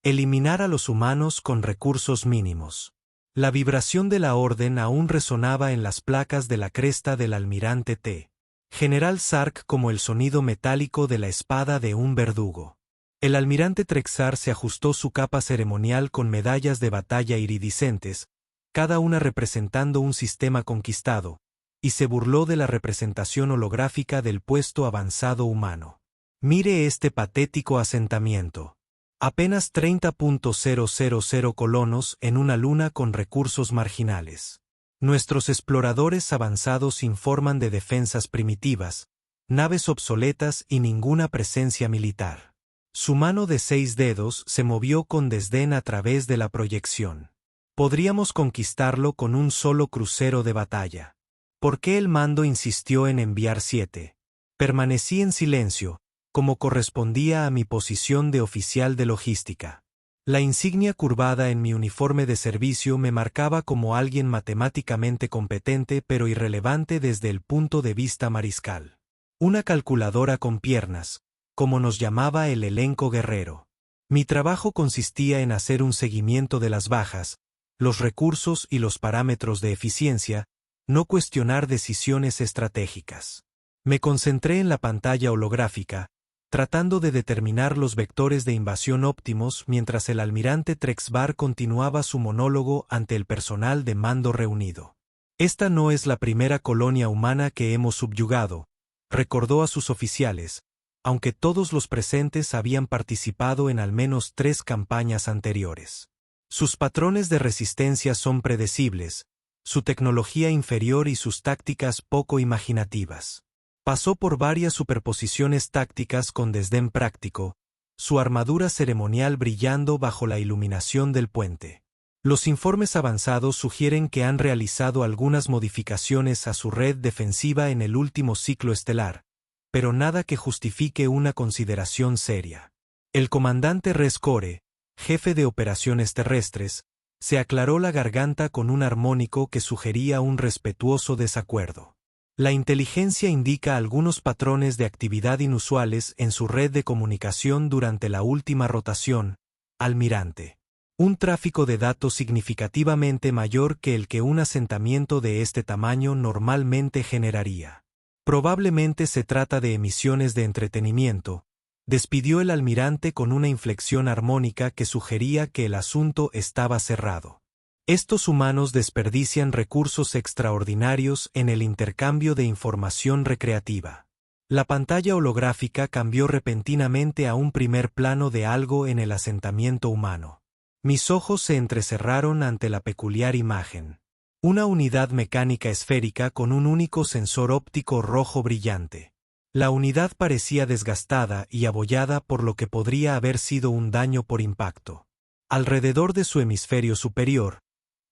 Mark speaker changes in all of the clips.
Speaker 1: eliminar a los humanos con recursos mínimos. La vibración de la orden aún resonaba en las placas de la cresta del almirante T. General Sark como el sonido metálico de la espada de un verdugo. El almirante Trexar se ajustó su capa ceremonial con medallas de batalla iridiscentes, cada una representando un sistema conquistado, y se burló de la representación holográfica del puesto avanzado humano. Mire este patético asentamiento. Apenas 30.000 colonos en una luna con recursos marginales. Nuestros exploradores avanzados informan de defensas primitivas, naves obsoletas y ninguna presencia militar. Su mano de 6 dedos se movió con desdén a través de la proyección. Podríamos conquistarlo con un solo crucero de batalla. ¿Por qué el mando insistió en enviar 7? Permanecí en silencio, como correspondía a mi posición de oficial de logística. La insignia curvada en mi uniforme de servicio me marcaba como alguien matemáticamente competente pero irrelevante desde el punto de vista mariscal. Una calculadora con piernas, como nos llamaba el elenco guerrero. Mi trabajo consistía en hacer un seguimiento de las bajas, los recursos y los parámetros de eficiencia, no cuestionar decisiones estratégicas. Me concentré en la pantalla holográfica, tratando de determinar los vectores de invasión óptimos mientras el almirante Trexbar continuaba su monólogo ante el personal de mando reunido. Esta no es la primera colonia humana que hemos subyugado, recordó a sus oficiales, aunque todos los presentes habían participado en al menos 3 campañas anteriores. Sus patrones de resistencia son predecibles, su tecnología inferior y sus tácticas poco imaginativas. Pasó por varias superposiciones tácticas con desdén práctico, su armadura ceremonial brillando bajo la iluminación del puente. Los informes avanzados sugieren que han realizado algunas modificaciones a su red defensiva en el último ciclo estelar, pero nada que justifique una consideración seria. El comandante Rescore, jefe de operaciones terrestres, se aclaró la garganta con un armónico que sugería un respetuoso desacuerdo. La inteligencia indica algunos patrones de actividad inusuales en su red de comunicación durante la última rotación, almirante. Un tráfico de datos significativamente mayor que el que un asentamiento de este tamaño normalmente generaría. Probablemente se trata de emisiones de entretenimiento, despidió el almirante con una inflexión armónica que sugería que el asunto estaba cerrado. Estos humanos desperdician recursos extraordinarios en el intercambio de información recreativa. La pantalla holográfica cambió repentinamente a un primer plano de algo en el asentamiento humano. Mis ojos se entrecerraron ante la peculiar imagen. Una unidad mecánica esférica con un único sensor óptico rojo brillante. La unidad parecía desgastada y abollada por lo que podría haber sido un daño por impacto. Alrededor de su hemisferio superior,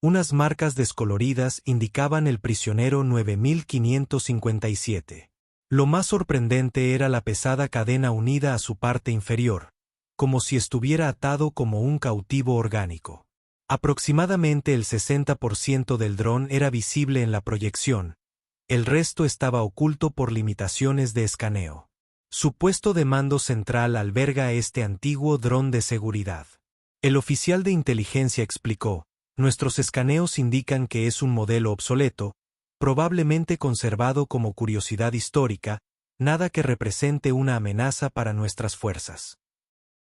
Speaker 1: unas marcas descoloridas indicaban el prisionero 9557. Lo más sorprendente era la pesada cadena unida a su parte inferior, como si estuviera atado como un cautivo orgánico. Aproximadamente el 60% del dron era visible en la proyección, el resto estaba oculto por limitaciones de escaneo. Su puesto de mando central alberga este antiguo dron de seguridad. El oficial de inteligencia explicó, nuestros escaneos indican que es un modelo obsoleto, probablemente conservado como curiosidad histórica, nada que represente una amenaza para nuestras fuerzas.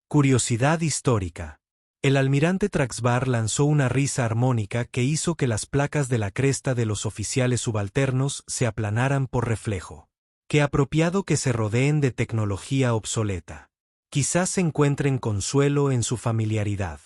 Speaker 1: Curiosidad histórica. El almirante Traxbar lanzó una risa armónica que hizo que las placas de la cresta de los oficiales subalternos se aplanaran por reflejo. Qué apropiado que se rodeen de tecnología obsoleta. Quizás encuentren consuelo en su familiaridad.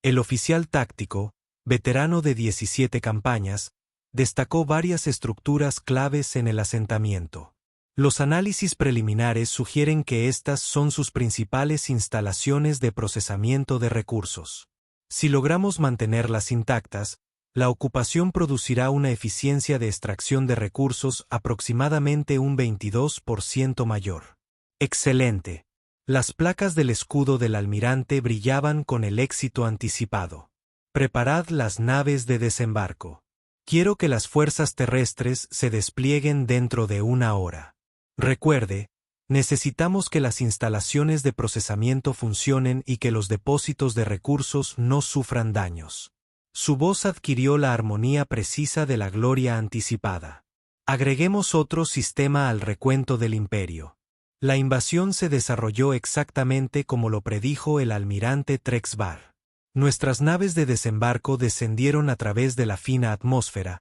Speaker 1: El oficial táctico, veterano de 17 campañas, destacó varias estructuras claves en el asentamiento. Los análisis preliminares sugieren que estas son sus principales instalaciones de procesamiento de recursos. Si logramos mantenerlas intactas, la ocupación producirá una eficiencia de extracción de recursos aproximadamente un 22% mayor. Excelente. Las placas del escudo del almirante brillaban con el éxito anticipado. Preparad las naves de desembarco. Quiero que las fuerzas terrestres se desplieguen dentro de 1 hora. Recuerde, Necesitamos que las instalaciones de procesamiento funcionen y que los depósitos de recursos no sufran daños. Su voz adquirió la armonía precisa de la gloria anticipada. Agreguemos otro sistema al recuento del imperio. La invasión se desarrolló exactamente como lo predijo el almirante Trexbar. Nuestras naves de desembarco descendieron a través de la fina atmósfera,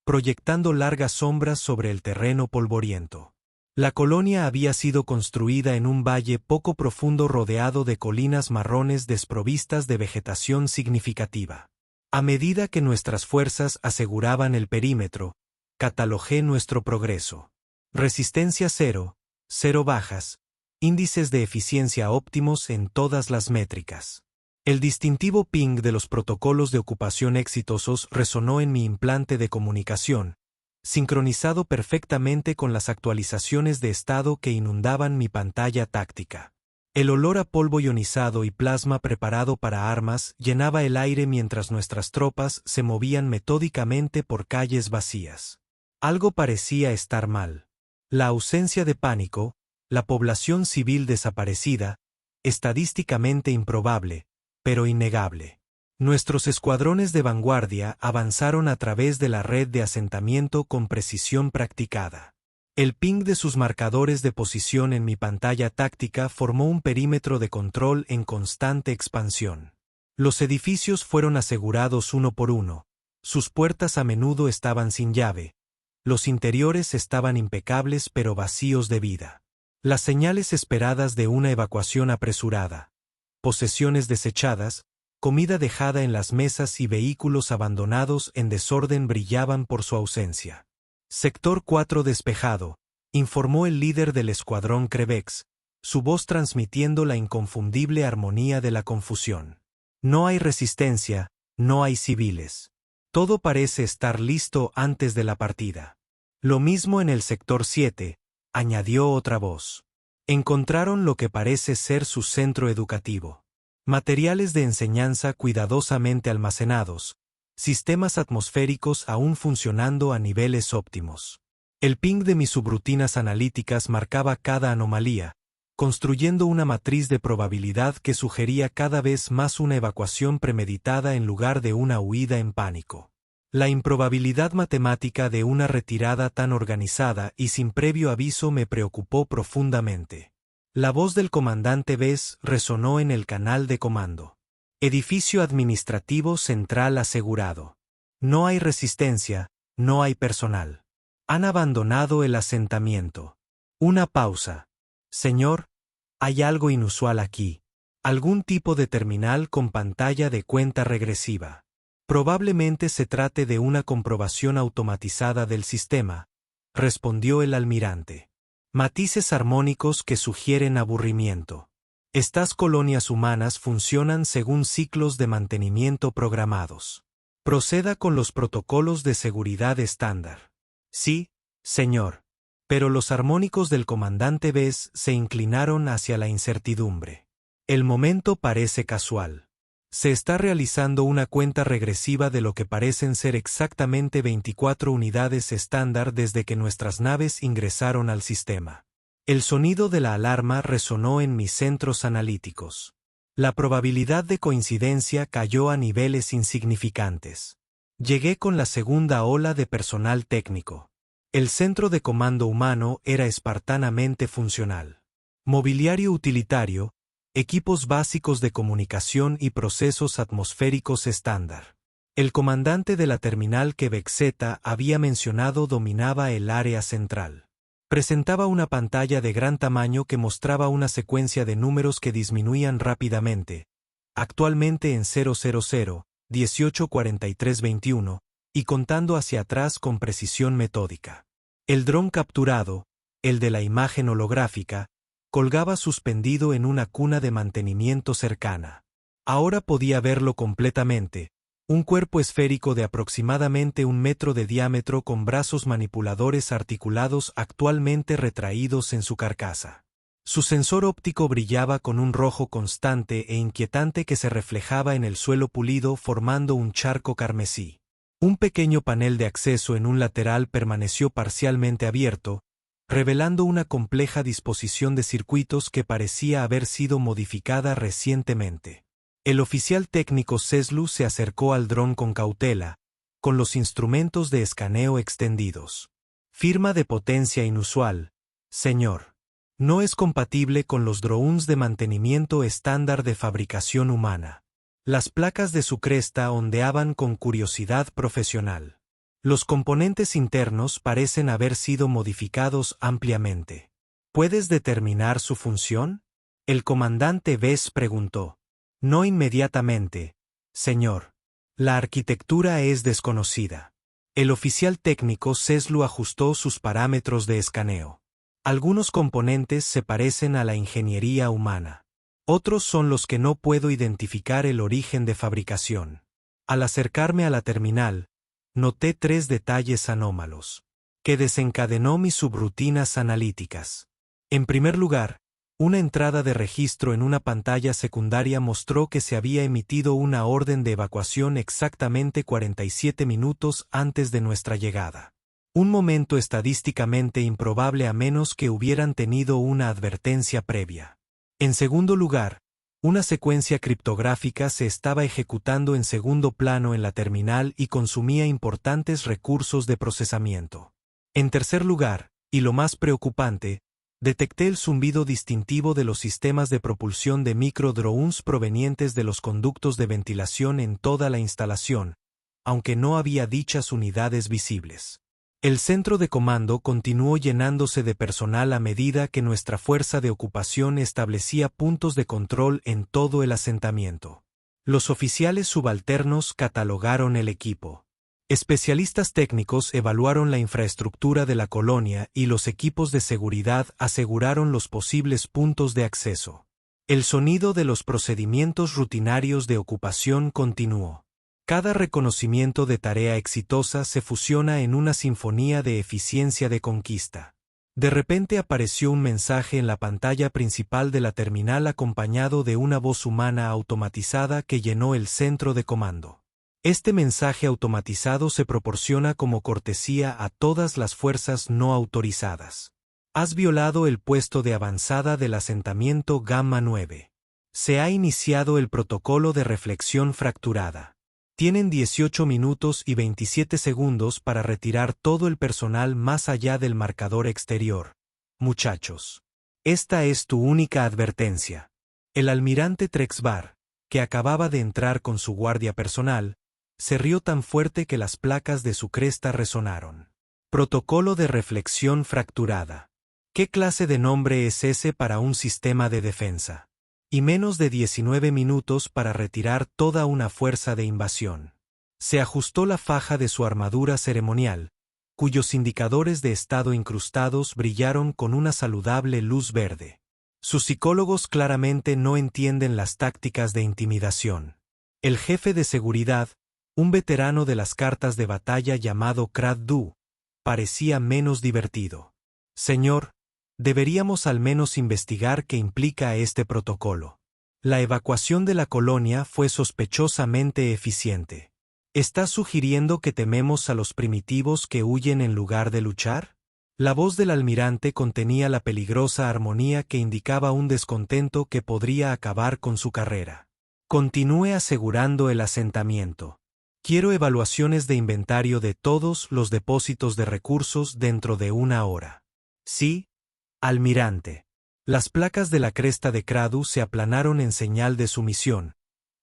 Speaker 1: proyectando largas sombras sobre el terreno polvoriento. La colonia había sido construida en un valle poco profundo rodeado de colinas marrones desprovistas de vegetación significativa. A medida que nuestras fuerzas aseguraban el perímetro, catalogé nuestro progreso. Resistencia 0, 0 bajas, índices de eficiencia óptimos en todas las métricas. El distintivo ping de los protocolos de ocupación exitosos resonó en mi implante de comunicación, sincronizado perfectamente con las actualizaciones de estado que inundaban mi pantalla táctica. El olor a polvo ionizado y plasma preparado para armas llenaba el aire mientras nuestras tropas se movían metódicamente por calles vacías. Algo parecía estar mal. La ausencia de pánico, la población civil desaparecida, estadísticamente improbable, pero innegable. Nuestros escuadrones de vanguardia avanzaron a través de la red de asentamiento con precisión practicada. El ping de sus marcadores de posición en mi pantalla táctica formó un perímetro de control en constante expansión. Los edificios fueron asegurados uno por uno, sus puertas a menudo estaban sin llave, los interiores estaban impecables pero vacíos de vida. Las señales esperadas de una evacuación apresurada, posesiones desechadas, comida dejada en las mesas y vehículos abandonados en desorden brillaban por su ausencia. Sector 4 despejado, informó el líder del escuadrón Crevex, su voz transmitiendo la inconfundible armonía de la confusión. No hay resistencia, no hay civiles. Todo parece estar listo antes de la partida. Lo mismo en el sector 7, añadió otra voz. Encontraron lo que parece ser su centro educativo. Materiales de enseñanza cuidadosamente almacenados, sistemas atmosféricos aún funcionando a niveles óptimos. El ping de mis subrutinas analíticas marcaba cada anomalía, construyendo una matriz de probabilidad que sugería cada vez más una evacuación premeditada en lugar de una huida en pánico. La improbabilidad matemática de una retirada tan organizada y sin previo aviso me preocupó profundamente. La voz del comandante Bess resonó en el canal de comando. Edificio administrativo central asegurado. No hay resistencia, no hay personal. Han abandonado el asentamiento. Una pausa. Señor, hay algo inusual aquí. Algún tipo de terminal con pantalla de cuenta regresiva. Probablemente se trate de una comprobación automatizada del sistema, respondió el almirante. Matices armónicos que sugieren aburrimiento. Estas colonias humanas funcionan según ciclos de mantenimiento programados. Proceda con los protocolos de seguridad estándar. Sí, señor. Pero los armónicos del comandante Bess se inclinaron hacia la incertidumbre. El momento parece casual. Se está realizando una cuenta regresiva de lo que parecen ser exactamente 24 unidades estándar desde que nuestras naves ingresaron al sistema. El sonido de la alarma resonó en mis centros analíticos. La probabilidad de coincidencia cayó a niveles insignificantes. Llegué con la segunda ola de personal técnico. El centro de comando humano era espartanamente funcional. Mobiliario utilitario, equipos básicos de comunicación y procesos atmosféricos estándar. El comandante de la terminal que Bexeta había mencionado dominaba el área central. Presentaba una pantalla de gran tamaño que mostraba una secuencia de números que disminuían rápidamente, actualmente en 000, 184321, y contando hacia atrás con precisión metódica. El dron capturado, el de la imagen holográfica, colgaba suspendido en una cuna de mantenimiento cercana. Ahora podía verlo completamente, un cuerpo esférico de aproximadamente 1 metro de diámetro con brazos manipuladores articulados actualmente retraídos en su carcasa. Su sensor óptico brillaba con un rojo constante e inquietante que se reflejaba en el suelo pulido formando un charco carmesí. Un pequeño panel de acceso en un lateral permaneció parcialmente abierto, revelando una compleja disposición de circuitos que parecía haber sido modificada recientemente. El oficial técnico Ceslu se acercó al dron con cautela, con los instrumentos de escaneo extendidos. Firma de potencia inusual, señor. No es compatible con los drones de mantenimiento estándar de fabricación humana. Las placas de su cresta ondeaban con curiosidad profesional. Los componentes internos parecen haber sido modificados ampliamente. ¿Puedes determinar su función? El comandante Vess preguntó. No inmediatamente, señor. La arquitectura es desconocida. El oficial técnico Ceslu ajustó sus parámetros de escaneo. Algunos componentes se parecen a la ingeniería humana. Otros son los que no puedo identificar el origen de fabricación. Al acercarme a la terminal, noté 3 detalles anómalos, que desencadenó mis subrutinas analíticas. En primer lugar, una entrada de registro en una pantalla secundaria mostró que se había emitido una orden de evacuación exactamente 47 minutos antes de nuestra llegada. Un momento estadísticamente improbable a menos que hubieran tenido una advertencia previa. En segundo lugar, una secuencia criptográfica se estaba ejecutando en segundo plano en la terminal y consumía importantes recursos de procesamiento. En tercer lugar, y lo más preocupante, detecté el zumbido distintivo de los sistemas de propulsión de micro-drones provenientes de los conductos de ventilación en toda la instalación, aunque no había dichas unidades visibles. El centro de comando continuó llenándose de personal a medida que nuestra fuerza de ocupación establecía puntos de control en todo el asentamiento. Los oficiales subalternos catalogaron el equipo. Especialistas técnicos evaluaron la infraestructura de la colonia y los equipos de seguridad aseguraron los posibles puntos de acceso. El sonido de los procedimientos rutinarios de ocupación continuó. Cada reconocimiento de tarea exitosa se fusiona en una sinfonía de eficiencia de conquista. De repente apareció un mensaje en la pantalla principal de la terminal acompañado de una voz humana automatizada que llenó el centro de comando. Este mensaje automatizado se proporciona como cortesía a todas las fuerzas no autorizadas. Has violado el puesto de avanzada del asentamiento Gamma 9. Se ha iniciado el protocolo de reflexión fracturada. Tienen 18 minutos y 27 segundos para retirar todo el personal más allá del marcador exterior. Muchachos. Esta es tu única advertencia. El almirante Trexbar, que acababa de entrar con su guardia personal, se rió tan fuerte que las placas de su cresta resonaron. Protocolo de reflexión fracturada. ¿Qué clase de nombre es ese para un sistema de defensa? Y menos de 19 minutos para retirar toda una fuerza de invasión. Se ajustó la faja de su armadura ceremonial, cuyos indicadores de estado incrustados brillaron con una saludable luz verde. Sus psicólogos claramente no entienden las tácticas de intimidación. El jefe de seguridad, un veterano de las cartas de batalla llamado Krad-Du, parecía menos divertido. Señor, deberíamos al menos investigar qué implica este protocolo. La evacuación de la colonia fue sospechosamente eficiente. ¿Estás sugiriendo que tememos a los primitivos que huyen en lugar de luchar? La voz del almirante contenía la peligrosa armonía que indicaba un descontento que podría acabar con su carrera. Continúe asegurando el asentamiento. Quiero evaluaciones de inventario de todos los depósitos de recursos dentro de 1 hora. Sí, almirante. Las placas de la cresta de Kradu se aplanaron en señal de sumisión,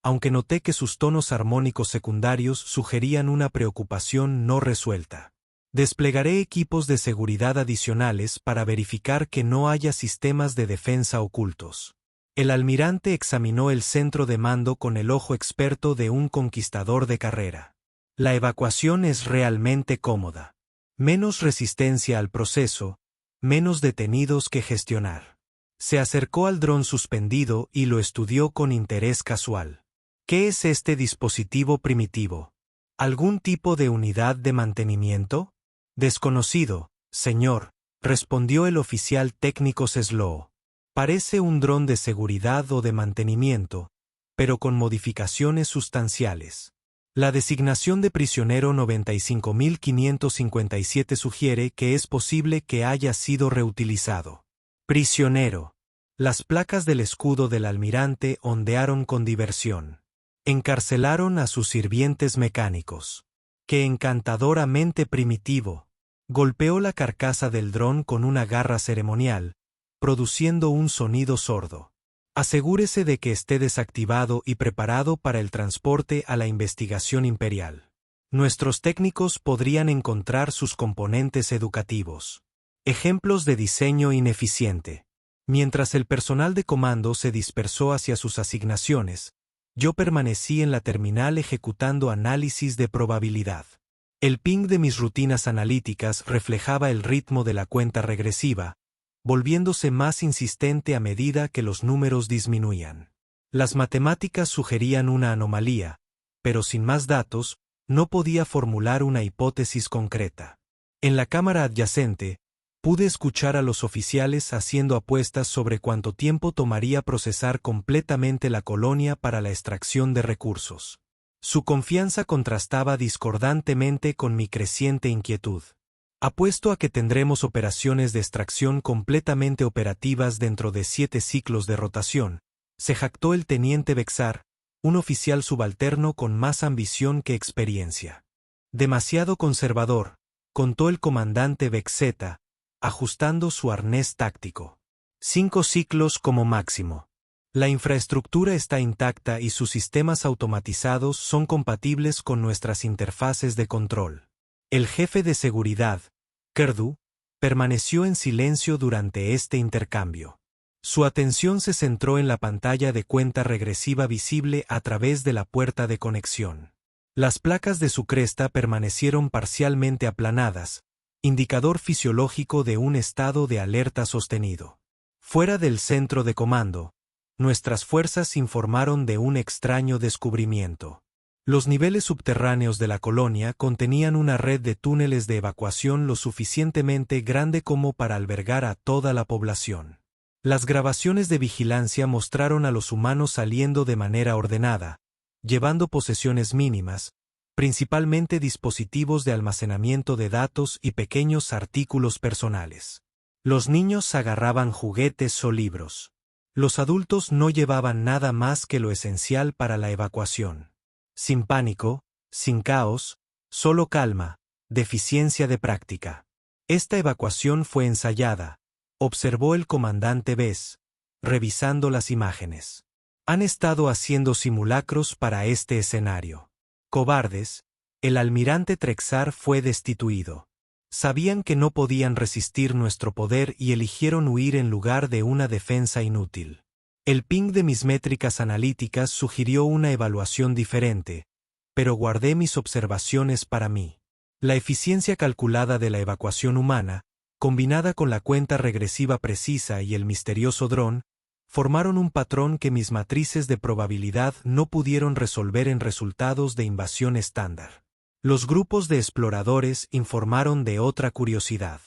Speaker 1: aunque noté que sus tonos armónicos secundarios sugerían una preocupación no resuelta. Desplegaré equipos de seguridad adicionales para verificar que no haya sistemas de defensa ocultos. El almirante examinó el centro de mando con el ojo experto de un conquistador de carrera. La evacuación es realmente cómoda. Menos resistencia al proceso, menos detenidos que gestionar. Se acercó al dron suspendido y lo estudió con interés casual. ¿Qué es este dispositivo primitivo? ¿Algún tipo de unidad de mantenimiento? Desconocido, señor, respondió el oficial técnico Ceslo. Parece un dron de seguridad o de mantenimiento, pero con modificaciones sustanciales. La designación de prisionero 95557 sugiere que es posible que haya sido reutilizado. Prisionero. Las placas del escudo del almirante ondearon con diversión. Encarcelaron a sus sirvientes mecánicos. ¡Qué encantadoramente primitivo! Golpeó la carcasa del dron con una garra ceremonial, produciendo un sonido sordo. Asegúrese de que esté desactivado y preparado para el transporte a la investigación imperial. Nuestros técnicos podrían encontrar sus componentes educativos. Ejemplos de diseño ineficiente. Mientras el personal de comando se dispersó hacia sus asignaciones, yo permanecí en la terminal ejecutando análisis de probabilidad. El ping de mis rutinas analíticas reflejaba el ritmo de la cuenta regresiva, volviéndose más insistente a medida que los números disminuían. Las matemáticas sugerían una anomalía, pero sin más datos, no podía formular una hipótesis concreta. En la cámara adyacente, pude escuchar a los oficiales haciendo apuestas sobre cuánto tiempo tomaría procesar completamente la colonia para la extracción de recursos. Su confianza contrastaba discordantemente con mi creciente inquietud. Apuesto a que tendremos operaciones de extracción completamente operativas dentro de 7 ciclos de rotación, se jactó el teniente Bexar, un oficial subalterno con más ambición que experiencia. Demasiado conservador, contó el comandante Bexeta, ajustando su arnés táctico. 5 ciclos como máximo. La infraestructura está intacta y sus sistemas automatizados son compatibles con nuestras interfaces de control. El jefe de seguridad, Kerdu, permaneció en silencio durante este intercambio. Su atención se centró en la pantalla de cuenta regresiva visible a través de la puerta de conexión. Las placas de su cresta permanecieron parcialmente aplanadas, indicador fisiológico de un estado de alerta sostenido. Fuera del centro de comando, nuestras fuerzas informaron de un extraño descubrimiento. Los niveles subterráneos de la colonia contenían una red de túneles de evacuación lo suficientemente grande como para albergar a toda la población. Las grabaciones de vigilancia mostraron a los humanos saliendo de manera ordenada, llevando posesiones mínimas, principalmente dispositivos de almacenamiento de datos y pequeños artículos personales. Los niños agarraban juguetes o libros. Los adultos no llevaban nada más que lo esencial para la evacuación. Sin pánico, sin caos, solo calma, deficiencia de práctica. Esta evacuación fue ensayada, observó el comandante Bess, revisando las imágenes. Han estado haciendo simulacros para este escenario. Cobardes, el almirante Trexar fue destituido. Sabían que no podían resistir nuestro poder y eligieron huir en lugar de una defensa inútil. El ping de mis métricas analíticas sugirió una evaluación diferente, pero guardé mis observaciones para mí. La eficiencia calculada de la evacuación humana, combinada con la cuenta regresiva precisa y el misterioso dron, formaron un patrón que mis matrices de probabilidad no pudieron resolver en resultados de invasión estándar. Los grupos de exploradores informaron de otra curiosidad.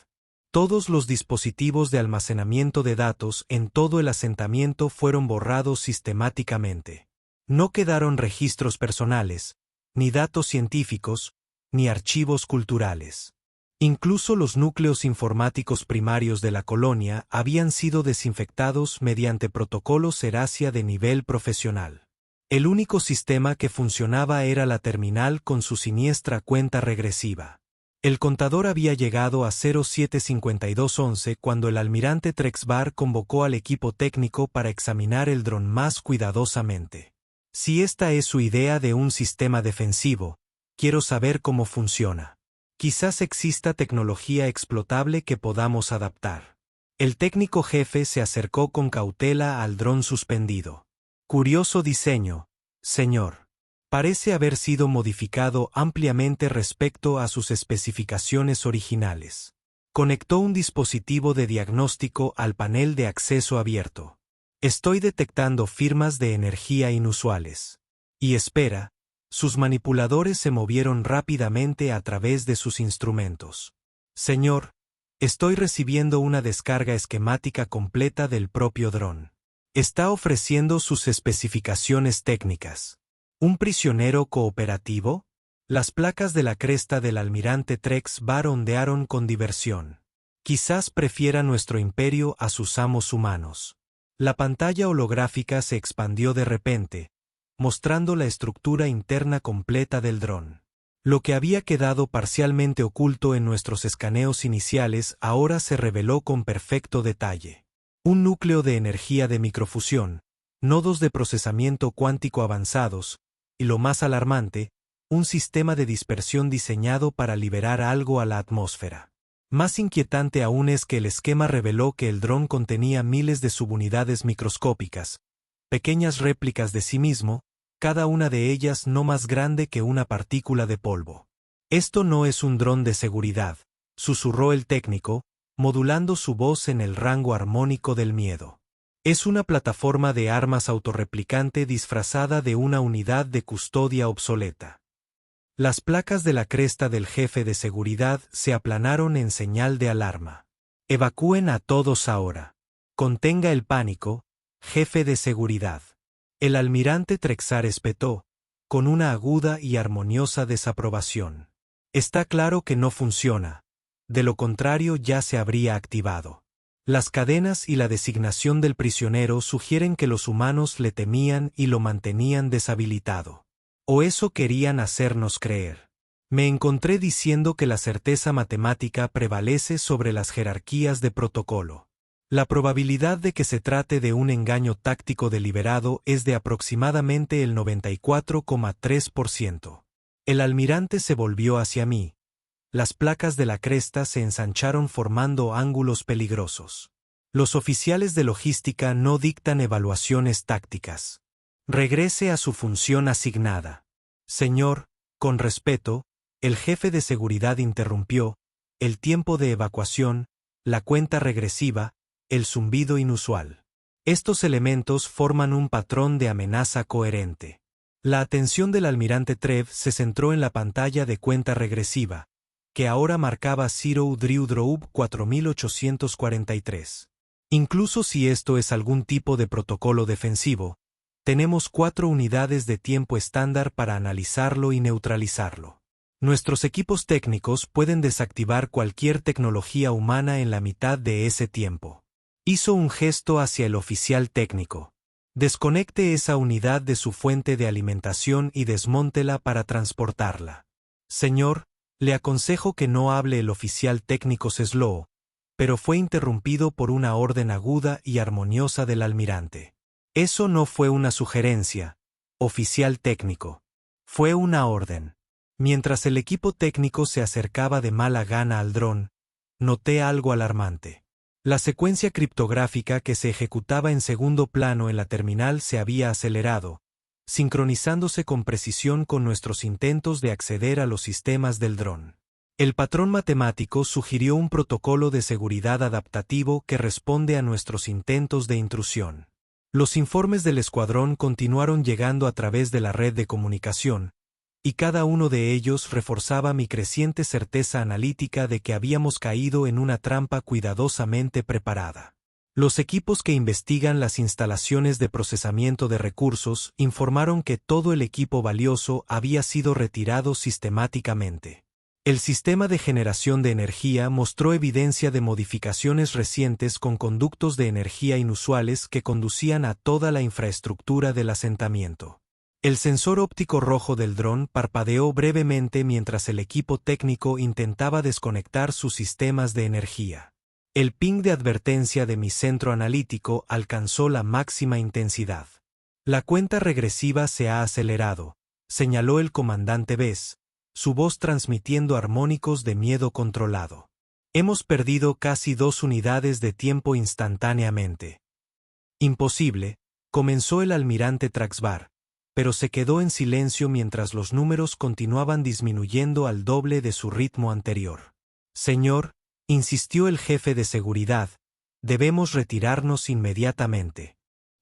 Speaker 1: Todos los dispositivos de almacenamiento de datos en todo el asentamiento fueron borrados sistemáticamente. No quedaron registros personales, ni datos científicos, ni archivos culturales. Incluso los núcleos informáticos primarios de la colonia habían sido desinfectados mediante protocolos Seracia de nivel profesional. El único sistema que funcionaba era la terminal con su siniestra cuenta regresiva. El contador había llegado a 075211 cuando el almirante Trexbar convocó al equipo técnico para examinar el dron más cuidadosamente. Si esta es su idea de un sistema defensivo, quiero saber cómo funciona. Quizás exista tecnología explotable que podamos adaptar. El técnico jefe se acercó con cautela al dron suspendido. Curioso diseño, señor. Parece haber sido modificado ampliamente respecto a sus especificaciones originales. Conectó un dispositivo de diagnóstico al panel de acceso abierto. Estoy detectando firmas de energía inusuales. Y espera, sus manipuladores se movieron rápidamente a través de sus instrumentos. Señor, estoy recibiendo una descarga esquemática completa del propio dron. Está ofreciendo sus especificaciones técnicas. ¿Un prisionero cooperativo? Las placas de la cresta del almirante Trex Bar ondearon con diversión. Quizás prefiera nuestro imperio a sus amos humanos. La pantalla holográfica se expandió de repente, mostrando la estructura interna completa del dron. Lo que había quedado parcialmente oculto en nuestros escaneos iniciales ahora se reveló con perfecto detalle. Un núcleo de energía de microfusión, nodos de procesamiento cuántico avanzados, y lo más alarmante, un sistema de dispersión diseñado para liberar algo a la atmósfera. Más inquietante aún es que el esquema reveló que el dron contenía miles de subunidades microscópicas, pequeñas réplicas de sí mismo, cada una de ellas no más grande que una partícula de polvo. «Esto no es un dron de seguridad», susurró el técnico, modulando su voz en el rango armónico del miedo. «Es una plataforma de armas autorreplicante disfrazada de una unidad de custodia obsoleta». Las placas de la cresta del jefe de seguridad se aplanaron en señal de alarma. «Evacúen a todos ahora. Contenga el pánico, jefe de seguridad». El almirante Trexar espetó, con una aguda y armoniosa desaprobación. «Está claro que no funciona. De lo contrario ya se habría activado. Las cadenas y la designación del prisionero sugieren que los humanos le temían y lo mantenían deshabilitado. O eso querían hacernos creer. Me encontré diciendo que la certeza matemática prevalece sobre las jerarquías de protocolo. La probabilidad de que se trate de un engaño táctico deliberado es de aproximadamente el 94,3%. El almirante se volvió hacia mí. Las placas de la cresta se ensancharon formando ángulos peligrosos. Los oficiales de logística no dictan evaluaciones tácticas. Regrese a su función asignada. Señor, con respeto, el jefe de seguridad interrumpió, el tiempo de evacuación, la cuenta regresiva, el zumbido inusual. Estos elementos forman un patrón de amenaza coherente. La atención del almirante Trev se centró en la pantalla de cuenta regresiva, que ahora marcaba Zero Drew Droub 4843. Incluso si esto es algún tipo de protocolo defensivo, tenemos 4 unidades de tiempo estándar para analizarlo y neutralizarlo. Nuestros equipos técnicos pueden desactivar cualquier tecnología humana en la mitad de ese tiempo. Hizo un gesto hacia el oficial técnico. Desconecte esa unidad de su fuente de alimentación y desmóntela para transportarla. Señor, le aconsejo que no hable el oficial técnico Seslow, pero fue interrumpido por una orden aguda y armoniosa del almirante. Eso no fue una sugerencia, oficial técnico. Fue una orden. Mientras el equipo técnico se acercaba de mala gana al dron, noté algo alarmante. La secuencia criptográfica que se ejecutaba en segundo plano en la terminal se había acelerado, sincronizándose con precisión con nuestros intentos de acceder a los sistemas del dron. El patrón matemático sugirió un protocolo de seguridad adaptativo que responde a nuestros intentos de intrusión. Los informes del escuadrón continuaron llegando a través de la red de comunicación, y cada uno de ellos reforzaba mi creciente certeza analítica de que habíamos caído en una trampa cuidadosamente preparada. Los equipos que investigan las instalaciones de procesamiento de recursos informaron que todo el equipo valioso había sido retirado sistemáticamente. El sistema de generación de energía mostró evidencia de modificaciones recientes con conductos de energía inusuales que conducían a toda la infraestructura del asentamiento. El sensor óptico rojo del dron parpadeó brevemente mientras el equipo técnico intentaba desconectar sus sistemas de energía. El ping de advertencia de mi centro analítico alcanzó la máxima intensidad. La cuenta regresiva se ha acelerado, señaló el comandante Bess, su voz transmitiendo armónicos de miedo controlado. Hemos perdido casi 2 unidades de tiempo instantáneamente. Imposible, comenzó el almirante Traxbar, pero se quedó en silencio mientras los números continuaban disminuyendo al doble de su ritmo anterior. Señor, insistió el jefe de seguridad, debemos retirarnos inmediatamente.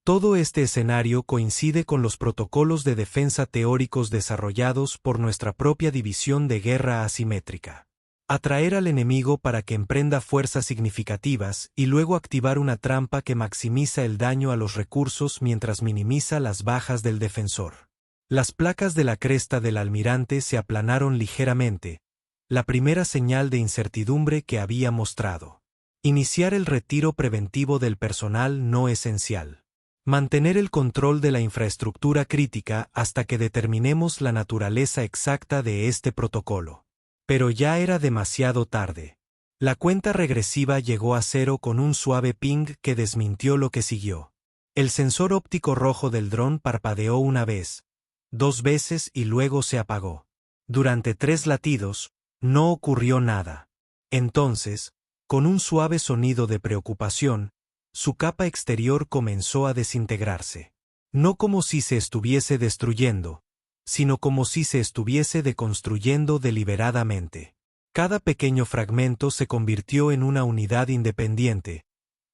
Speaker 1: Todo este escenario coincide con los protocolos de defensa teóricos desarrollados por nuestra propia división de guerra asimétrica. Atraer al enemigo para que emprenda fuerzas significativas y luego activar una trampa que maximiza el daño a los recursos mientras minimiza las bajas del defensor. Las placas de la cresta del almirante se aplanaron ligeramente, la primera señal de incertidumbre que había mostrado. Iniciar el retiro preventivo del personal no esencial. Mantener el control de la infraestructura crítica hasta que determinemos la naturaleza exacta de este protocolo. Pero ya era demasiado tarde. La cuenta regresiva llegó a cero con un suave ping que desmintió lo que siguió. El sensor óptico rojo del dron parpadeó una vez, 2 veces y luego se apagó. Durante 3 latidos, no ocurrió nada. Entonces, con un suave sonido de preocupación, su capa exterior comenzó a desintegrarse. No como si se estuviese destruyendo, sino como si se estuviese deconstruyendo deliberadamente. Cada pequeño fragmento se convirtió en una unidad independiente,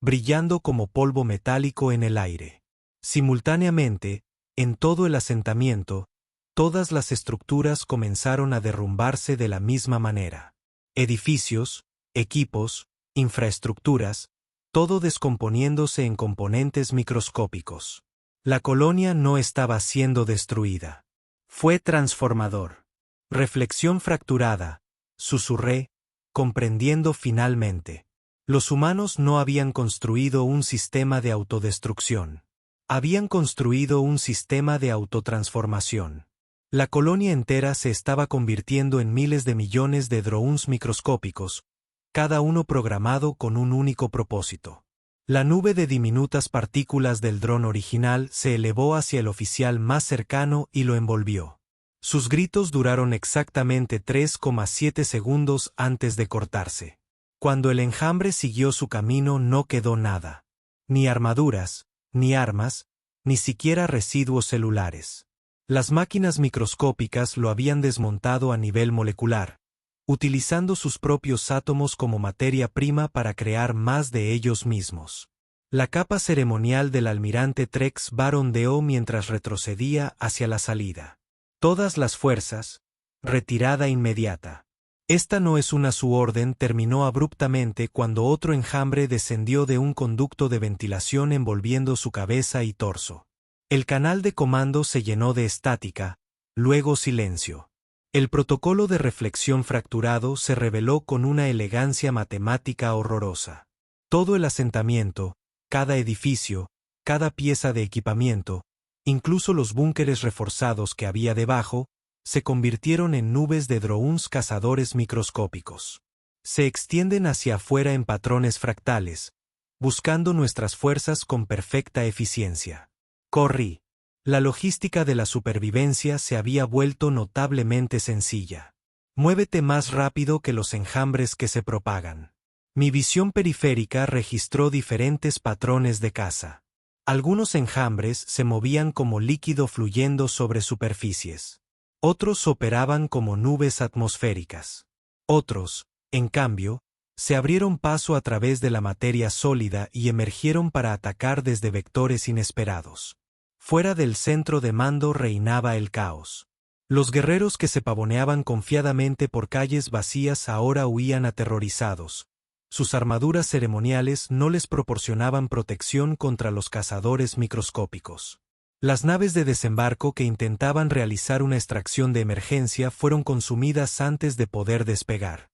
Speaker 1: brillando como polvo metálico en el aire. Simultáneamente, en todo el asentamiento, todas las estructuras comenzaron a derrumbarse de la misma manera. Edificios, equipos, infraestructuras, todo descomponiéndose en componentes microscópicos. La colonia no estaba siendo destruida. Fue transformador. Reflexión fracturada, susurré, comprendiendo finalmente. Los humanos no habían construido un sistema de autodestrucción. Habían construido un sistema de autotransformación. La colonia entera se estaba convirtiendo en miles de millones de drones microscópicos, cada uno programado con un único propósito. La nube de diminutas partículas del dron original se elevó hacia el oficial más cercano y lo envolvió. Sus gritos duraron exactamente 3,7 segundos antes de cortarse. Cuando el enjambre siguió su camino no quedó nada. Ni armaduras, ni armas, ni siquiera residuos celulares. Las máquinas microscópicas lo habían desmontado a nivel molecular, utilizando sus propios átomos como materia prima para crear más de ellos mismos. La capa ceremonial del almirante Trex barondeó mientras retrocedía hacia la salida. Todas las fuerzas, retirada inmediata. Esta no es una su orden terminó abruptamente cuando otro enjambre descendió de un conducto de ventilación envolviendo su cabeza y torso. El canal de comando se llenó de estática, luego silencio. El protocolo de reflexión fracturado se reveló con una elegancia matemática horrorosa. Todo el asentamiento, cada edificio, cada pieza de equipamiento, incluso los búnkeres reforzados que había debajo, se convirtieron en nubes de drones cazadores microscópicos. Se extienden hacia afuera en patrones fractales, buscando nuestras fuerzas con perfecta eficiencia. Corrí. La logística de la supervivencia se había vuelto notablemente sencilla. Muévete más rápido que los enjambres que se propagan. Mi visión periférica registró diferentes patrones de caza. Algunos enjambres se movían como líquido fluyendo sobre superficies. Otros operaban como nubes atmosféricas. Otros, en cambio, se abrieron paso a través de la materia sólida y emergieron para atacar desde vectores inesperados. Fuera del centro de mando reinaba el caos. Los guerreros que se pavoneaban confiadamente por calles vacías ahora huían aterrorizados. Sus armaduras ceremoniales no les proporcionaban protección contra los cazadores microscópicos. Las naves de desembarco que intentaban realizar una extracción de emergencia fueron consumidas antes de poder despegar.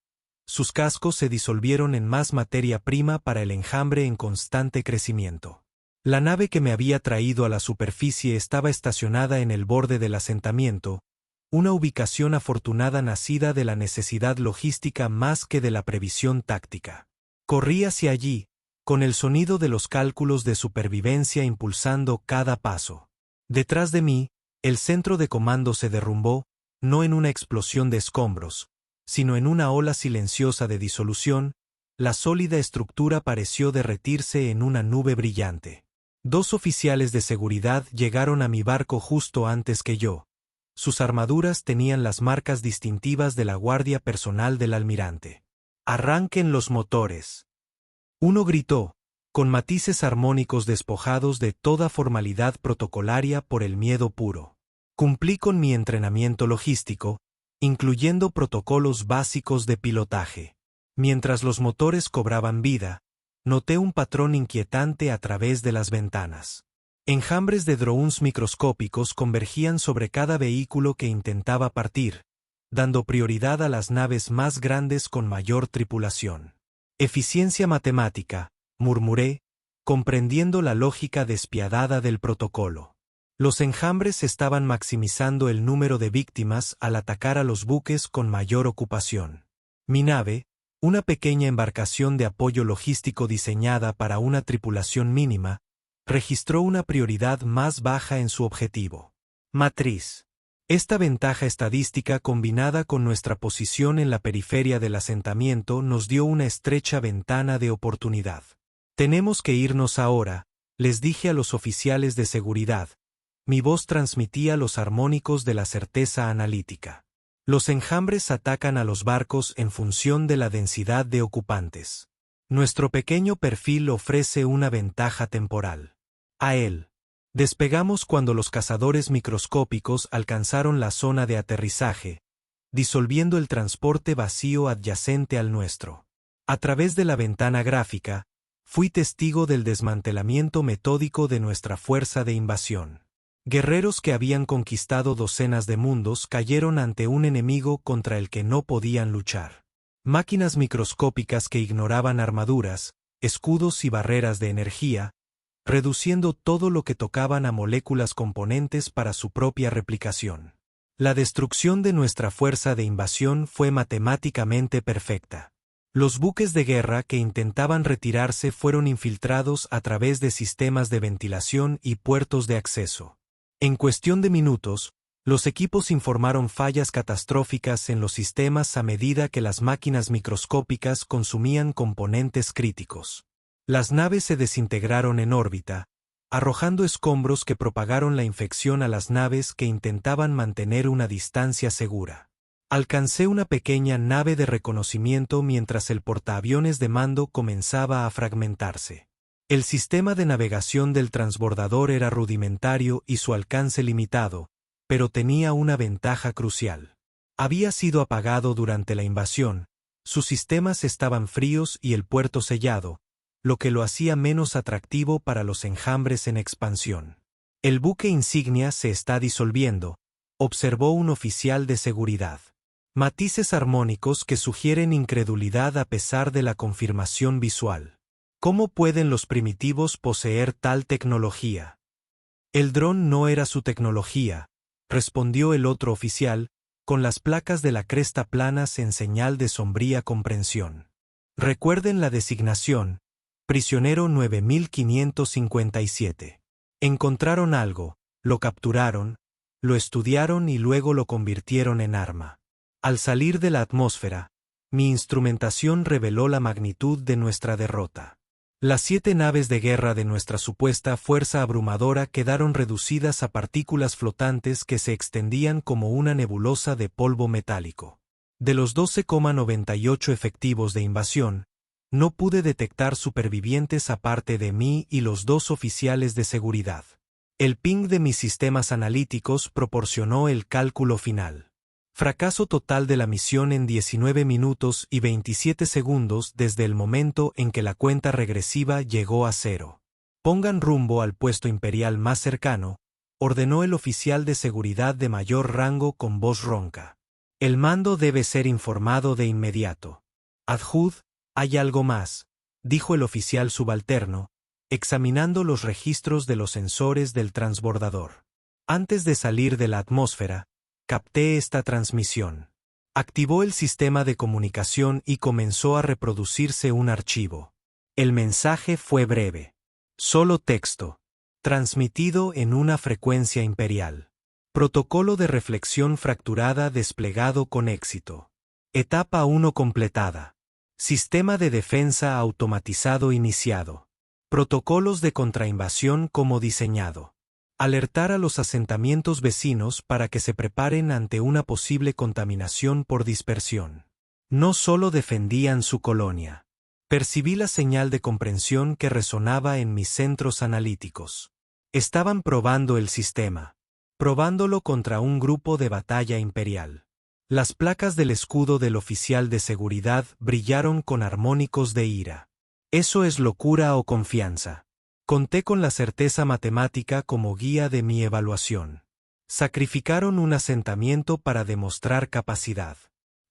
Speaker 1: Sus cascos se disolvieron en más materia prima para el enjambre en constante crecimiento. La nave que me había traído a la superficie estaba estacionada en el borde del asentamiento, una ubicación afortunada nacida de la necesidad logística más que de la previsión táctica. Corrí hacia allí, con el sonido de los cálculos de supervivencia impulsando cada paso. Detrás de mí, el centro de comando se derrumbó, no en una explosión de escombros, sino en una ola silenciosa de disolución. La sólida estructura pareció derretirse en una nube brillante. 2 oficiales de seguridad llegaron a mi barco justo antes que yo. Sus armaduras tenían las marcas distintivas de la guardia personal del almirante. «¡Arranquen los motores!». Uno gritó, con matices armónicos despojados de toda formalidad protocolaria por el miedo puro. Cumplí con mi entrenamiento logístico, incluyendo protocolos básicos de pilotaje. Mientras los motores cobraban vida, noté un patrón inquietante a través de las ventanas. Enjambres de drones microscópicos convergían sobre cada vehículo que intentaba partir, dando prioridad a las naves más grandes con mayor tripulación. Eficiencia matemática, murmuré, comprendiendo la lógica despiadada del protocolo. Los enjambres estaban maximizando el número de víctimas al atacar a los buques con mayor ocupación. Mi nave, una pequeña embarcación de apoyo logístico diseñada para una tripulación mínima, registró una prioridad más baja en su objetivo. Matriz. Esta ventaja estadística combinada con nuestra posición en la periferia del asentamiento nos dio una estrecha ventana de oportunidad. Tenemos que irnos ahora, les dije a los oficiales de seguridad. Mi voz transmitía los armónicos de la certeza analítica. Los enjambres atacan a los barcos en función de la densidad de ocupantes. Nuestro pequeño perfil ofrece una ventaja temporal. A él. Despegamos cuando los cazadores microscópicos alcanzaron la zona de aterrizaje, disolviendo el transporte vacío adyacente al nuestro. A través de la ventana gráfica, fui testigo del desmantelamiento metódico de nuestra fuerza de invasión. Guerreros que habían conquistado docenas de mundos cayeron ante un enemigo contra el que no podían luchar. Máquinas microscópicas que ignoraban armaduras, escudos y barreras de energía, reduciendo todo lo que tocaban a moléculas componentes para su propia replicación. La destrucción de nuestra fuerza de invasión fue matemáticamente perfecta. Los buques de guerra que intentaban retirarse fueron infiltrados a través de sistemas de ventilación y puertos de acceso. En cuestión de minutos, los equipos informaron fallas catastróficas en los sistemas a medida que las máquinas microscópicas consumían componentes críticos. Las naves se desintegraron en órbita, arrojando escombros que propagaron la infección a las naves que intentaban mantener una distancia segura. Alcancé una pequeña nave de reconocimiento mientras el portaaviones de mando comenzaba a fragmentarse. El sistema de navegación del transbordador era rudimentario y su alcance limitado, pero tenía una ventaja crucial. Había sido apagado durante la invasión, sus sistemas estaban fríos y el puerto sellado, lo que lo hacía menos atractivo para los enjambres en expansión. El buque insignia se está disolviendo, observó un oficial de seguridad. Matices armónicos que sugieren incredulidad a pesar de la confirmación visual. ¿Cómo pueden los primitivos poseer tal tecnología? El dron no era su tecnología, respondió el otro oficial, con las placas de la cresta planas en señal de sombría comprensión. Recuerden la designación, prisionero 9557. Encontraron algo, lo capturaron, lo estudiaron y luego lo convirtieron en arma. Al salir de la atmósfera, mi instrumentación reveló la magnitud de nuestra derrota. Las 7 naves de guerra de nuestra supuesta fuerza abrumadora quedaron reducidas a partículas flotantes que se extendían como una nebulosa de polvo metálico. De los 12,98 efectivos de invasión, no pude detectar supervivientes aparte de mí y los 2 oficiales de seguridad. El ping de mis sistemas analíticos proporcionó el cálculo final. Fracaso total de la misión en 19 minutos y 27 segundos desde el momento en que la cuenta regresiva llegó a 0. Pongan rumbo al puesto imperial más cercano, ordenó el oficial de seguridad de mayor rango con voz ronca. El mando debe ser informado de inmediato. Adjud, hay algo más, dijo el oficial subalterno, examinando los registros de los sensores del transbordador. Antes de salir de la atmósfera, capté esta transmisión. Activó el sistema de comunicación y comenzó a reproducirse un archivo. El mensaje fue breve. Solo texto. Transmitido en una frecuencia imperial. Protocolo de reflexión fracturada desplegado con éxito. Etapa 1 completada. Sistema de defensa automatizado iniciado. Protocolos de contrainvasión como diseñado. Alertar a los asentamientos vecinos para que se preparen ante una posible contaminación por dispersión. No solo defendían su colonia. Percibí la señal de comprensión que resonaba en mis centros analíticos. Estaban probando el sistema. Probándolo contra un grupo de batalla imperial. Las placas del escudo del oficial de seguridad brillaron con armónicos de ira. ¿Eso es locura o confianza? Conté con la certeza matemática como guía de mi evaluación. Sacrificaron un asentamiento para demostrar capacidad.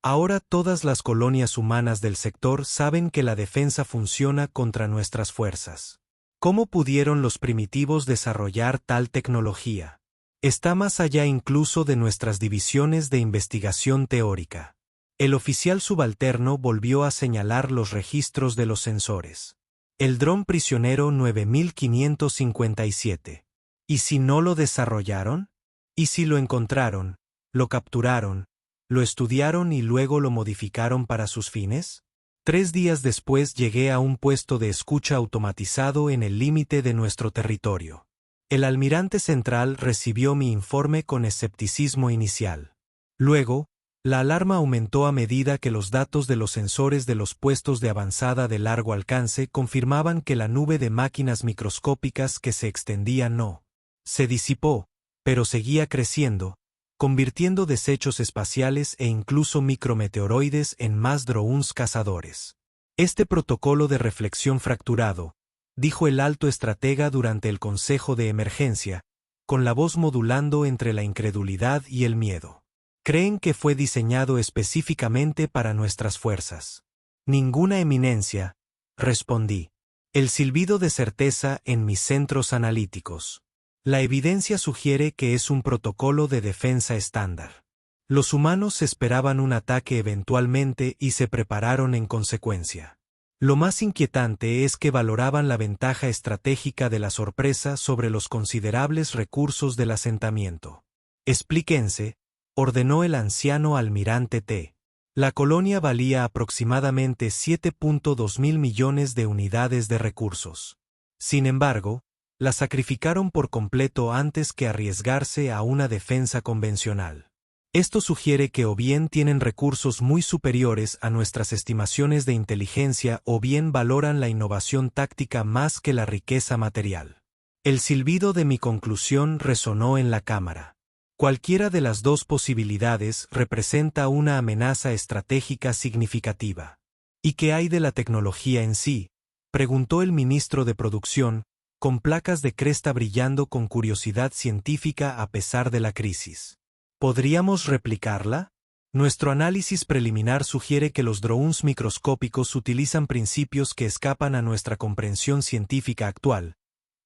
Speaker 1: Ahora todas las colonias humanas del sector saben que la defensa funciona contra nuestras fuerzas. ¿Cómo pudieron los primitivos desarrollar tal tecnología? Está más allá incluso de nuestras divisiones de investigación teórica. El oficial subalterno volvió a señalar los registros de los sensores. El dron prisionero 9557. ¿Y si no lo desarrollaron? ¿Y si lo encontraron, lo capturaron, lo estudiaron y luego lo modificaron para sus fines? 3 días después llegué a un puesto de escucha automatizado en el límite de nuestro territorio. El almirante central recibió mi informe con escepticismo inicial. Luego, la alarma aumentó a medida que los datos de los sensores de los puestos de avanzada de largo alcance confirmaban que la nube de máquinas microscópicas que se extendía no se disipó, pero seguía creciendo, convirtiendo desechos espaciales e incluso micrometeoroides en más drones cazadores. Este protocolo de reflexión fracturado, dijo el alto estratega durante el consejo de emergencia, con la voz modulando entre la incredulidad y el miedo. Creen que fue diseñado específicamente para nuestras fuerzas. Ninguna eminencia, respondí. El silbido de certeza en mis centros analíticos. La evidencia sugiere que es un protocolo de defensa estándar. Los humanos esperaban un ataque eventualmente y se prepararon en consecuencia. Lo más inquietante es que valoraban la ventaja estratégica de la sorpresa sobre los considerables recursos del asentamiento. Explíquense, ordenó el anciano almirante T. La colonia valía aproximadamente 7.2 mil millones de unidades de recursos. Sin embargo, la sacrificaron por completo antes que arriesgarse a una defensa convencional. Esto sugiere que o bien tienen recursos muy superiores a nuestras estimaciones de inteligencia o bien valoran la innovación táctica más que la riqueza material. El silbido de mi conclusión resonó en la cámara. Cualquiera de las dos posibilidades representa una amenaza estratégica significativa. ¿Y qué hay de la tecnología en sí?, preguntó el ministro de Producción, con placas de cresta brillando con curiosidad científica a pesar de la crisis. ¿Podríamos replicarla? Nuestro análisis preliminar sugiere que los drones microscópicos utilizan principios que escapan a nuestra comprensión científica actual,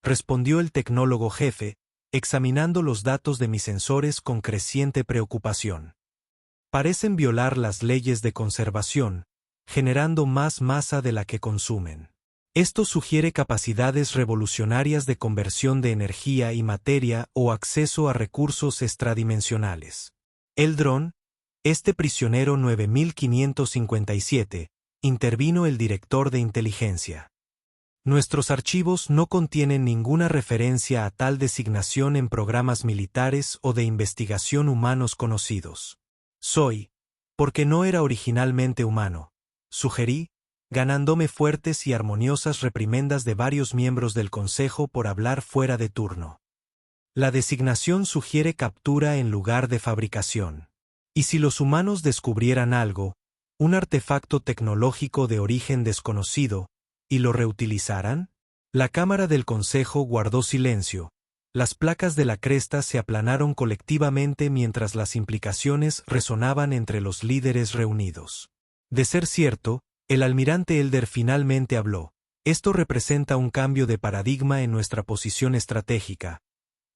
Speaker 1: respondió el tecnólogo jefe, examinando los datos de mis sensores con creciente preocupación. Parecen violar las leyes de conservación, generando más masa de la que consumen. Esto sugiere capacidades revolucionarias de conversión de energía y materia o acceso a recursos extradimensionales. El dron, este prisionero 9557, intervino el director de inteligencia. Nuestros archivos no contienen ninguna referencia a tal designación en programas militares o de investigación humanos conocidos. Porque no era originalmente humano, sugerí, ganándome fuertes y armoniosas reprimendas de varios miembros del Consejo por hablar fuera de turno. La designación sugiere captura en lugar de fabricación. ¿Y si los humanos descubrieran algo, un artefacto tecnológico de origen desconocido, y lo reutilizaran? La Cámara del Consejo guardó silencio. Las placas de la cresta se aplanaron colectivamente mientras las implicaciones resonaban entre los líderes reunidos. De ser cierto, el almirante Elder finalmente habló. Esto representa un cambio de paradigma en nuestra posición estratégica.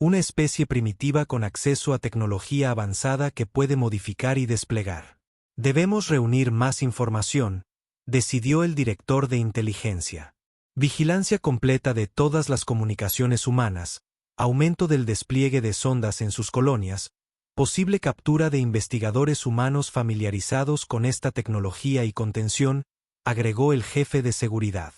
Speaker 1: Una especie primitiva con acceso a tecnología avanzada que puede modificar y desplegar. Debemos reunir más información, decidió el director de inteligencia. Vigilancia completa de todas las comunicaciones humanas, aumento del despliegue de sondas en sus colonias, posible captura de investigadores humanos familiarizados con esta tecnología y contención, agregó el jefe de seguridad.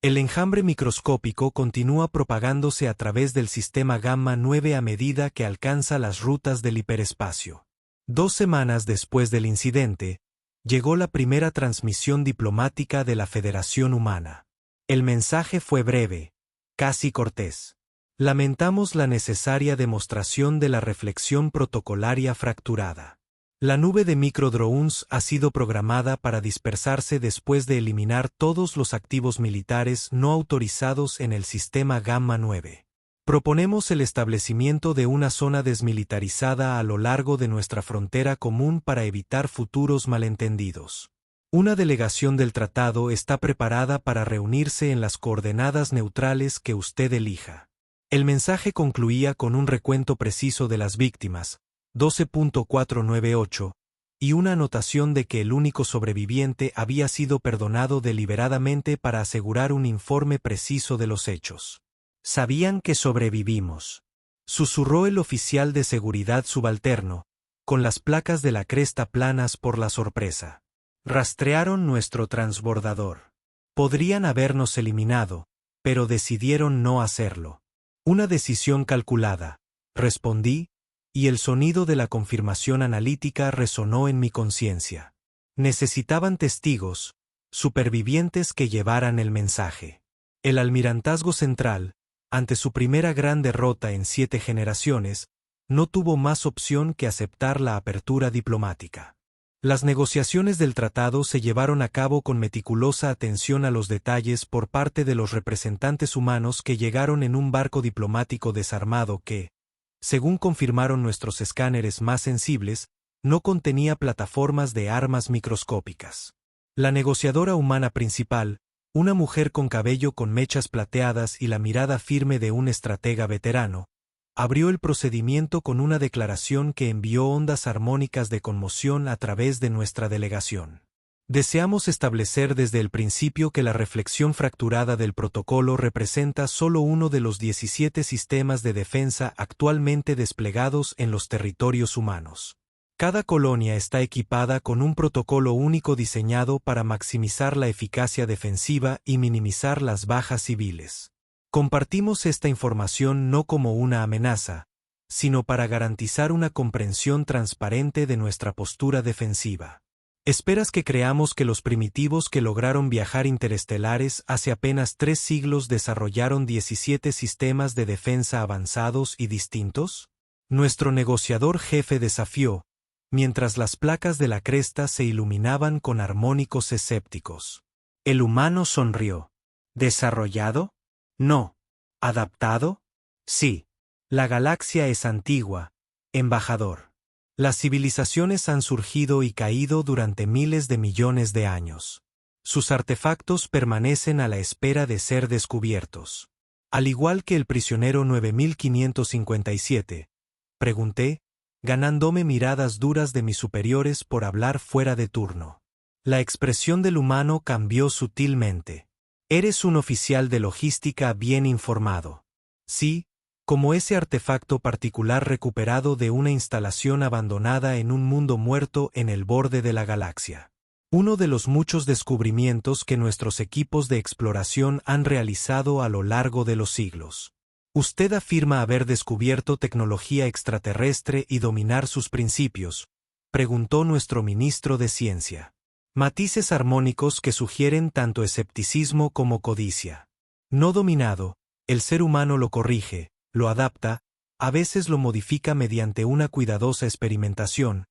Speaker 1: El enjambre microscópico continúa propagándose a través del sistema Gamma 9 a medida que alcanza las rutas del hiperespacio. 2 semanas después del incidente, llegó la primera transmisión diplomática de la Federación Humana. El mensaje fue breve, casi cortés. Lamentamos la necesaria demostración de la reflexión protocolaria fracturada. La nube de microdrones ha sido programada para dispersarse después de eliminar todos los activos militares no autorizados en el sistema Gamma 9. Proponemos el establecimiento de una zona desmilitarizada a lo largo de nuestra frontera común para evitar futuros malentendidos. Una delegación del tratado está preparada para reunirse en las coordenadas neutrales que usted elija. El mensaje concluía con un recuento preciso de las víctimas, 12.498, y una anotación de que el único sobreviviente había sido perdonado deliberadamente para asegurar un informe preciso de los hechos. «Sabían que sobrevivimos», susurró el oficial de seguridad subalterno, con las placas de la cresta planas por la sorpresa. «Rastrearon nuestro transbordador. Podrían habernos eliminado, pero decidieron no hacerlo». «Una decisión calculada», respondí, y el sonido de la confirmación analítica resonó en mi conciencia. Necesitaban testigos, supervivientes que llevaran el mensaje. El Almirantazgo Central, ante su primera gran derrota en 7 generaciones, no tuvo más opción que aceptar la apertura diplomática. Las negociaciones del tratado se llevaron a cabo con meticulosa atención a los detalles por parte de los representantes humanos que llegaron en un barco diplomático desarmado que, según confirmaron nuestros escáneres más sensibles, no contenía plataformas de armas microscópicas. La negociadora humana principal, una mujer con cabello con mechas plateadas y la mirada firme de un estratega veterano, abrió el procedimiento con una declaración que envió ondas armónicas de conmoción a través de nuestra delegación. Deseamos establecer desde el principio que la reflexión fracturada del protocolo representa solo uno de los 17 sistemas de defensa actualmente desplegados en los territorios humanos. Cada colonia está equipada con un protocolo único diseñado para maximizar la eficacia defensiva y minimizar las bajas civiles. Compartimos esta información no como una amenaza, sino para garantizar una comprensión transparente de nuestra postura defensiva. ¿Esperas que creamos que los primitivos que lograron viajar interestelares hace apenas 3 siglos desarrollaron 17 sistemas de defensa avanzados y distintos? Nuestro negociador jefe desafió, mientras las placas de la cresta se iluminaban con armónicos escépticos. El humano sonrió. ¿Desarrollado? No. ¿Adaptado? Sí. La galaxia es antigua, embajador. Las civilizaciones han surgido y caído durante miles de millones de años. Sus artefactos permanecen a la espera de ser descubiertos. Al igual que el prisionero 9557, pregunté, ganándome miradas duras de mis superiores por hablar fuera de turno. La expresión del humano cambió sutilmente. Eres un oficial de logística bien informado. Sí, como ese artefacto particular recuperado de una instalación abandonada en un mundo muerto en el borde de la galaxia. Uno de los muchos descubrimientos que nuestros equipos de exploración han realizado a lo largo de los siglos. Usted afirma haber descubierto tecnología extraterrestre y dominar sus principios, preguntó nuestro ministro de Ciencia. Matices armónicos que sugieren tanto escepticismo como codicia. No dominado, el ser humano lo corrige, lo adapta, a veces lo modifica mediante una cuidadosa experimentación,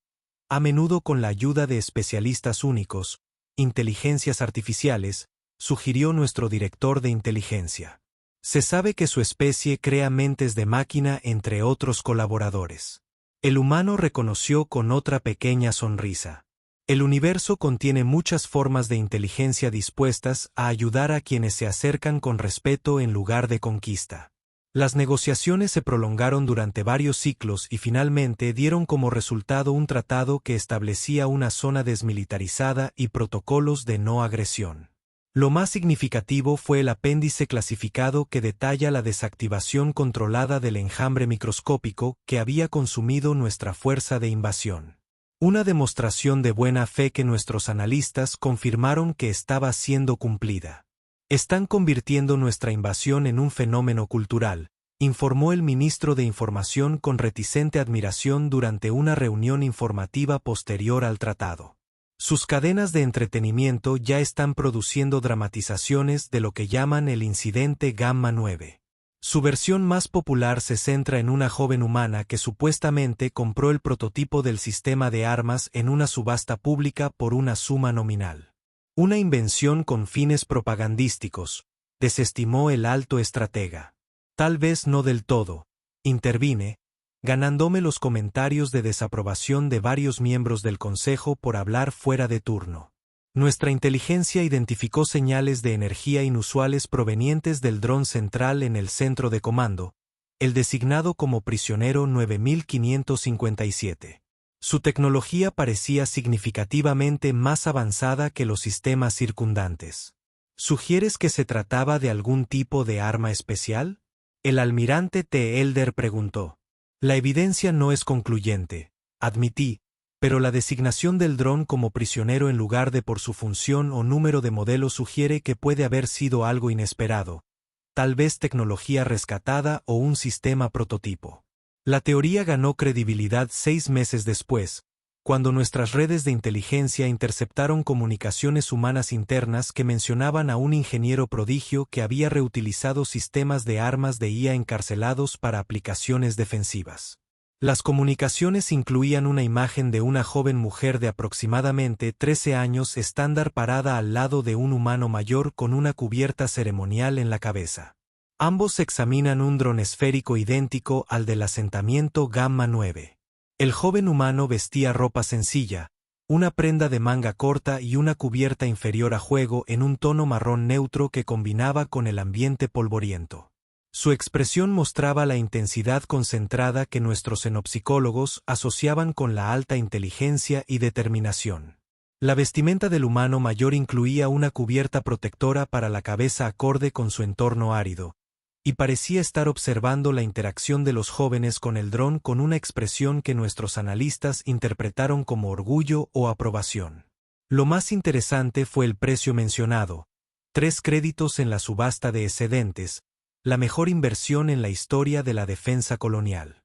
Speaker 1: a menudo con la ayuda de especialistas únicos, inteligencias artificiales, sugirió nuestro director de inteligencia. Se sabe que su especie crea mentes de máquina entre otros colaboradores. El humano reconoció con otra pequeña sonrisa. El universo contiene muchas formas de inteligencia dispuestas a ayudar a quienes se acercan con respeto en lugar de conquista. Las negociaciones se prolongaron durante varios ciclos y finalmente dieron como resultado un tratado que establecía una zona desmilitarizada y protocolos de no agresión. Lo más significativo fue el apéndice clasificado que detalla la desactivación controlada del enjambre microscópico que había consumido nuestra fuerza de invasión. Una demostración de buena fe que nuestros analistas confirmaron que estaba siendo cumplida. Están convirtiendo nuestra invasión en un fenómeno cultural, informó el ministro de Información con reticente admiración durante una reunión informativa posterior al tratado. Sus cadenas de entretenimiento ya están produciendo dramatizaciones de lo que llaman el incidente Gamma 9. Su versión más popular se centra en una joven humana que supuestamente compró el prototipo del sistema de armas en una subasta pública por una suma nominal. Una invención con fines propagandísticos, desestimó el alto estratega. Tal vez no del todo, intervine, ganándome los comentarios de desaprobación de varios miembros del Consejo por hablar fuera de turno. Nuestra inteligencia identificó señales de energía inusuales provenientes del dron central en el centro de comando, el designado como prisionero 9557. Su tecnología parecía significativamente más avanzada que los sistemas circundantes. ¿Sugieres que se trataba de algún tipo de arma especial? El almirante T. Elder preguntó. La evidencia no es concluyente, admití, pero la designación del dron como prisionero en lugar de por su función o número de modelo sugiere que puede haber sido algo inesperado, tal vez tecnología rescatada o un sistema prototipo. La teoría ganó credibilidad 6 meses después, cuando nuestras redes de inteligencia interceptaron comunicaciones humanas internas que mencionaban a un ingeniero prodigio que había reutilizado sistemas de armas de IA encarcelados para aplicaciones defensivas. Las comunicaciones incluían una imagen de una joven mujer de aproximadamente 13 años estándar parada al lado de un humano mayor con una cubierta ceremonial en la cabeza. Ambos examinan un dron esférico idéntico al del asentamiento Gamma 9. El joven humano vestía ropa sencilla, una prenda de manga corta y una cubierta inferior a juego en un tono marrón neutro que combinaba con el ambiente polvoriento. Su expresión mostraba la intensidad concentrada que nuestros xenopsicólogos asociaban con la alta inteligencia y determinación. La vestimenta del humano mayor incluía una cubierta protectora para la cabeza acorde con su entorno árido, y parecía estar observando la interacción de los jóvenes con el dron con una expresión que nuestros analistas interpretaron como orgullo o aprobación. Lo más interesante fue el precio mencionado, 3 créditos en la subasta de excedentes, la mejor inversión en la historia de la defensa colonial.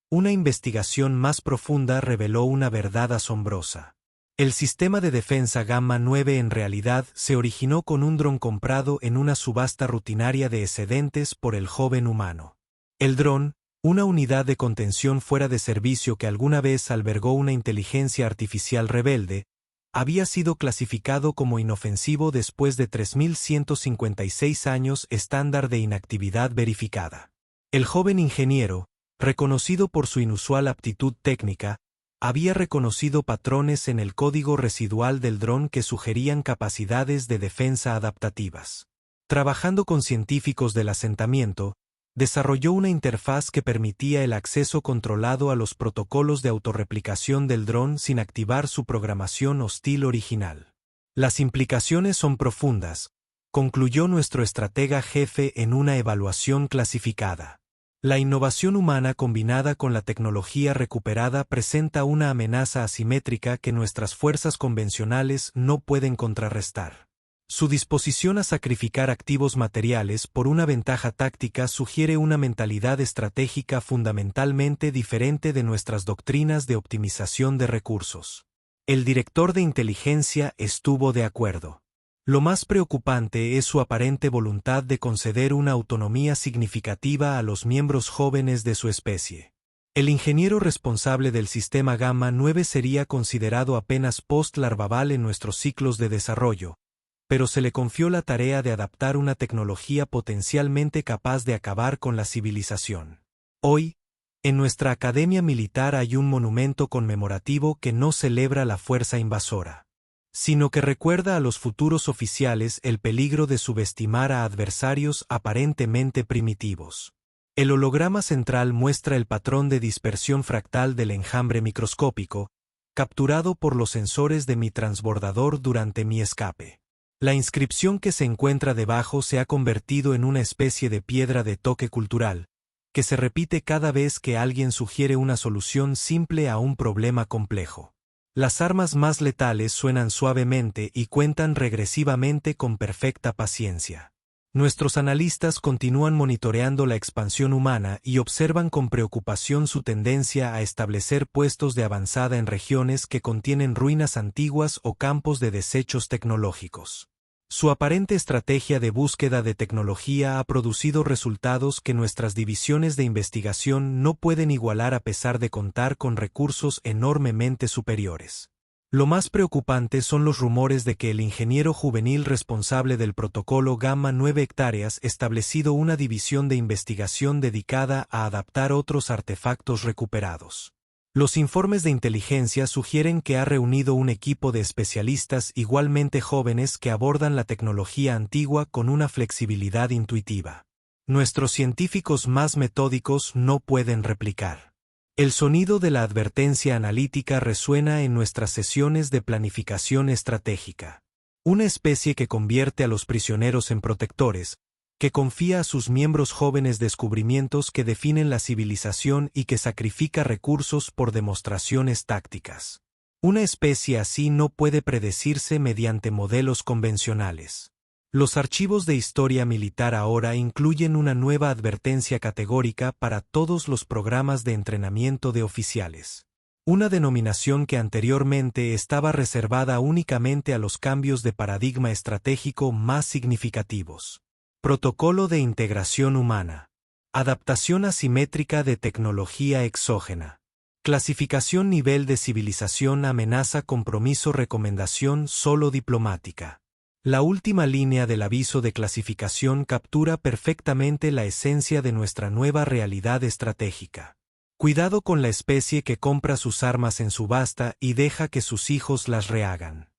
Speaker 1: Una investigación más profunda reveló una verdad asombrosa. El sistema de defensa Gamma 9 en realidad se originó con un dron comprado en una subasta rutinaria de excedentes por el joven humano. El dron, una unidad de contención fuera de servicio que alguna vez albergó una inteligencia artificial rebelde, había sido clasificado como inofensivo después de 3.156 años estándar de inactividad verificada. El joven ingeniero, reconocido por su inusual aptitud técnica, había reconocido patrones en el código residual del dron que sugerían capacidades de defensa adaptativas. Trabajando con científicos del asentamiento, desarrolló una interfaz que permitía el acceso controlado a los protocolos de autorreplicación del dron sin activar su programación hostil original. Las implicaciones son profundas, concluyó nuestro estratega jefe en una evaluación clasificada. La innovación humana combinada con la tecnología recuperada presenta una amenaza asimétrica que nuestras fuerzas convencionales no pueden contrarrestar. Su disposición a sacrificar activos materiales por una ventaja táctica sugiere una mentalidad estratégica fundamentalmente diferente de nuestras doctrinas de optimización de recursos. El director de inteligencia estuvo de acuerdo. Lo más preocupante es su aparente voluntad de conceder una autonomía significativa a los miembros jóvenes de su especie. El ingeniero responsable del sistema Gamma 9 sería considerado apenas post-larvaval en nuestros ciclos de desarrollo, pero se le confió la tarea de adaptar una tecnología potencialmente capaz de acabar con la civilización. Hoy, en nuestra academia militar hay un monumento conmemorativo que no celebra la fuerza invasora, sino que recuerda a los futuros oficiales el peligro de subestimar a adversarios aparentemente primitivos. El holograma central muestra el patrón de dispersión fractal del enjambre microscópico, capturado por los sensores de mi transbordador durante mi escape. La inscripción que se encuentra debajo se ha convertido en una especie de piedra de toque cultural, que se repite cada vez que alguien sugiere una solución simple a un problema complejo. Las armas más letales suenan suavemente y cuentan regresivamente con perfecta paciencia. Nuestros analistas continúan monitoreando la expansión humana y observan con preocupación su tendencia a establecer puestos de avanzada en regiones que contienen ruinas antiguas o campos de desechos tecnológicos. Su aparente estrategia de búsqueda de tecnología ha producido resultados que nuestras divisiones de investigación no pueden igualar a pesar de contar con recursos enormemente superiores. Lo más preocupante son los rumores de que el ingeniero juvenil responsable del protocolo Gamma 9 hectáreas establecido una división de investigación dedicada a adaptar otros artefactos recuperados. Los informes de inteligencia sugieren que ha reunido un equipo de especialistas igualmente jóvenes que abordan la tecnología antigua con una flexibilidad intuitiva. Nuestros científicos más metódicos no pueden replicar. El sonido de la advertencia analítica resuena en nuestras sesiones de planificación estratégica. Una especie que convierte a los prisioneros en protectores, que confía a sus miembros jóvenes descubrimientos que definen la civilización y que sacrifica recursos por demostraciones tácticas. Una especie así no puede predecirse mediante modelos convencionales. Los archivos de historia militar ahora incluyen una nueva advertencia categórica para todos los programas de entrenamiento de oficiales. Una denominación que anteriormente estaba reservada únicamente a los cambios de paradigma estratégico más significativos. Protocolo de integración humana. Adaptación asimétrica de tecnología exógena. Clasificación nivel de civilización amenaza compromiso recomendación solo diplomática. La última línea del aviso de clasificación captura perfectamente la esencia de nuestra nueva realidad estratégica. Cuidado con la especie que compra sus armas en subasta y deja que sus hijos las rehagan.